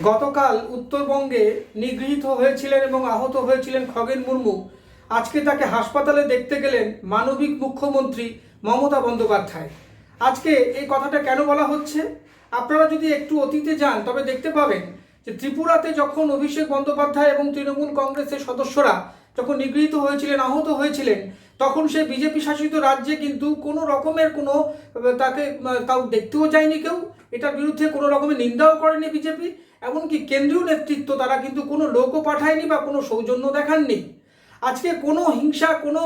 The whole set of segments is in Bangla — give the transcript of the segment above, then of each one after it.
গতকাল উত্তরবঙ্গে নিগৃহীত হয়েছিলেন এবং আহত হয়েছিলেন খগেন মুর্মু। আজকে তাকে হাসপাতালে দেখতে গেলেন মানবিক মুখ্যমন্ত্রী মমতা বন্দ্যোপাধ্যায়। আজকে এই কথাটা কেন বলা হচ্ছে, আপনারা যদি একটু অতীতে যান তবে দেখতে পাবেন যে ত্রিপুরাতে যখন অভিষেক বন্দ্যোপাধ্যায় এবং তৃণমূল কংগ্রেসের সদস্যরা যখন নিগৃহীত হয়েছিলেন, আহত হয়েছিলেন, তখন সেই বিজেপি শাসিত রাজ্যে কিন্তু কোনো রকমের তাকে তাও দেখতেও যায়নি কেউ, এটার বিরুদ্ধে কোনো রকমের নিন্দাও করেনি বিজেপি। এমনকি কেন্দ্রীয় নেতৃত্ব তারা কিন্তু কোনো লোকও পাঠায়নি বা কোনো সৌজন্য দেখাননি। আজকে কোনো হিংসা, কোনো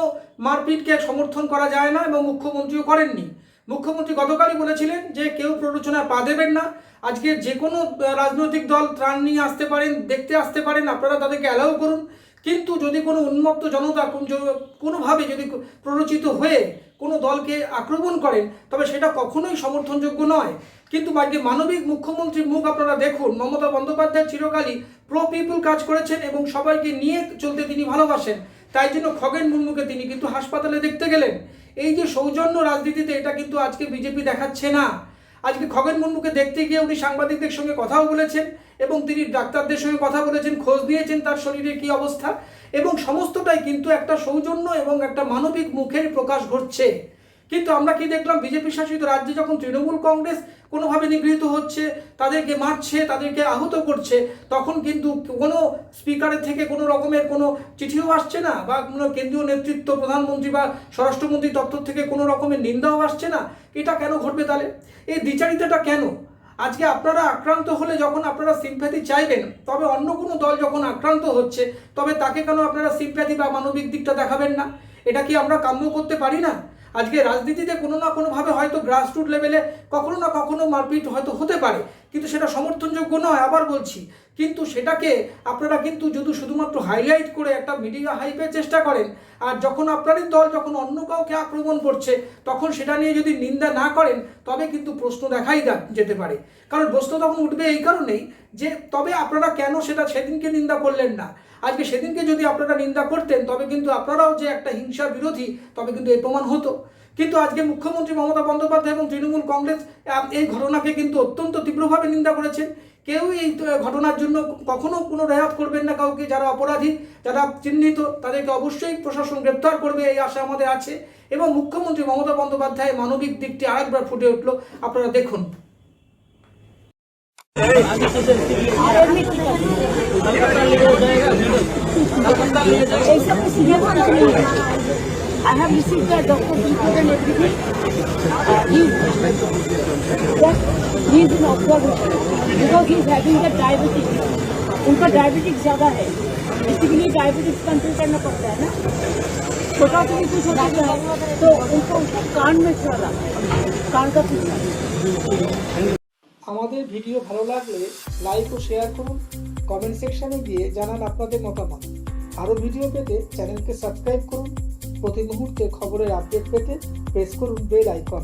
মারপিটকে সমর্থন করা যায় না এবং মুখ্যমন্ত্রীও করেননি। মুখ্যমন্ত্রী গতকালই বলেছিলেন যে কেউ প্ররোচনায় পা দেবেন না। আজকে যে কোনো রাজনৈতিক দল ত্রাণ নিয়ে আসতে পারেন, দেখতে আসতে পারেন, আপনারা তাদেরকে অ্যালাউ করুন। কিন্তু যদি কোনো উন্মত্ত জনতা কোনোভাবে যদি প্ররোচিত হয়ে কোনো দলকে আক্রমণ করেন তবে সেটা কখনোই সমর্থনযোগ্য নয়। কিন্তু আজকে মানবিক মুখ্যমন্ত্রীর মুখ আপনারা দেখুন। মমতা বন্দ্যোপাধ্যায় চিরকালই প্রো পিপল কাজ করেছেন এবং সবাইকে নিয়ে চলতে তিনি ভালোবাসেন। তাই জন্য খগেন মুর্মুকে তিনি কিন্তু হাসপাতালে দেখতে গেলেন। এই যে সৌজন্য রাজনীতিতে, এটা কিন্তু আজকে বিজেপি দেখাচ্ছে না। আজকে খগেন মুর্মুকে দেখতে গিয়ে উনি সাংবাদিকদের সঙ্গে কথাও বলেছেন এবং তিনি ডাক্তারদের সঙ্গে কথা বলেছেন, খোঁজ নিয়েছেন তার শরীরে কি অবস্থা, এবং সমস্তটাই কিন্তু একটা সৌজন্য এবং একটা মানবিক মুখের প্রকাশ ঘটছে। কিন্তু আমরা কি দেখলাম, বিজেপি শাসিত রাজ্যে যখন তৃণমূল কংগ্রেস কোনোভাবে নিগৃহীত হচ্ছে, তাদেরকে মারছে, তাদেরকে আহত করছে, তখন কিন্তু কোনো স্পিকারের থেকে কোনো রকমের কোনো চিঠিও আসছে না, বা কোনো কেন্দ্রীয় নেতৃত্ব, প্রধানমন্ত্রী বা স্বরাষ্ট্রমন্ত্রী দপ্তর থেকে কোনো রকমের নিন্দাও আসছে না। এটা কেন ঘটবে তাহলে? এই দ্বিচারিতাটা কেন? আজকে আপনারা আক্রান্ত হলে যখন আপনারা সিম্প্যাথি চাইবেন, তবে অন্য কোনো দল যখন আক্রান্ত হচ্ছে তবে তাকে কেন আপনারা সিম্প্যাথি বা মানবিক দিকটা দেখাবেন না? এটা কি আমরা কাম্য করতে পারি না? আজকে রাজনীতিতে কোনো না কোনোভাবে হয়তো গ্রাসরুট লেভেলে কখনো না কখনো মারপিট হয়তো হতে পারে, কিন্তু সেটা সমর্থনযোগ্য নয়, আবার বলছি। কিন্তু সেটাকে আপনারা কিন্তু যদি শুধুমাত্র হাইলাইট করে একটা মিডিয়া হাইপের চেষ্টা করেন, আর যখন আপনারই দল যখন অন্য কাউকে আক্রমণ করছে তখন সেটা নিয়ে যদি নিন্দা না করেন তবে কিন্তু প্রশ্ন দেখাই যেতে পারে। কারণ প্রশ্ন তখন উঠবে এই কারণেই যে তবে আপনারা কেন সেদিনকে নিন্দা করলেন না। আজকে সেদিনকে যদি আপনারা নিন্দা করতেন তবে কিন্তু আপনারাও যে একটা হিংসা বিরোধী তবে কিন্তু এই প্রমাণ হতো। কিন্তু আজকে মুখ্যমন্ত্রী মমতা বন্দ্যোপাধ্যায় এবং তৃণমূল কংগ্রেস এই ঘটনাকে কিন্তু অত্যন্ত তীব্রভাবে নিন্দা করেছেন। কেউ এই ঘটনার জন্য কখনো কোনো রেয়াত করবেন না কাউকে। যারা অপরাধী, যারা চিহ্নিত, তাদেরকে অবশ্যই প্রশাসন গ্রেপ্তার করবে, এই আশা আমাদের আছে। এবং মুখ্যমন্ত্রী মমতা বন্দ্যোপাধ্যায় মানবিক দিকটি আরেকবার ফুটে উঠলো, আপনারা দেখুন। I have received the doctor report and everything. He is in observation because he is having the diabetes. उनका डायबिटिक्स ज़्यादा है, इसीलिए डायबिटिक्स कंट्रोल करना पड़ता है ना। छोटा सा भी कुछ होता है तो उनको कान में चला, कान का कुछ। আমাদের ভিডিও ভালো লাগলে লাইক ও শেয়ার করুন, কমেন্ট সেকশনে গিয়ে জানান আপনাদের মতামত। আরও ভিডিও পেতে চ্যানেলকে সাবস্ক্রাইব করুন। প্রতি মুহূর্তে খবরের আপডেট পেতে প্রেস করুন বেল আইকন।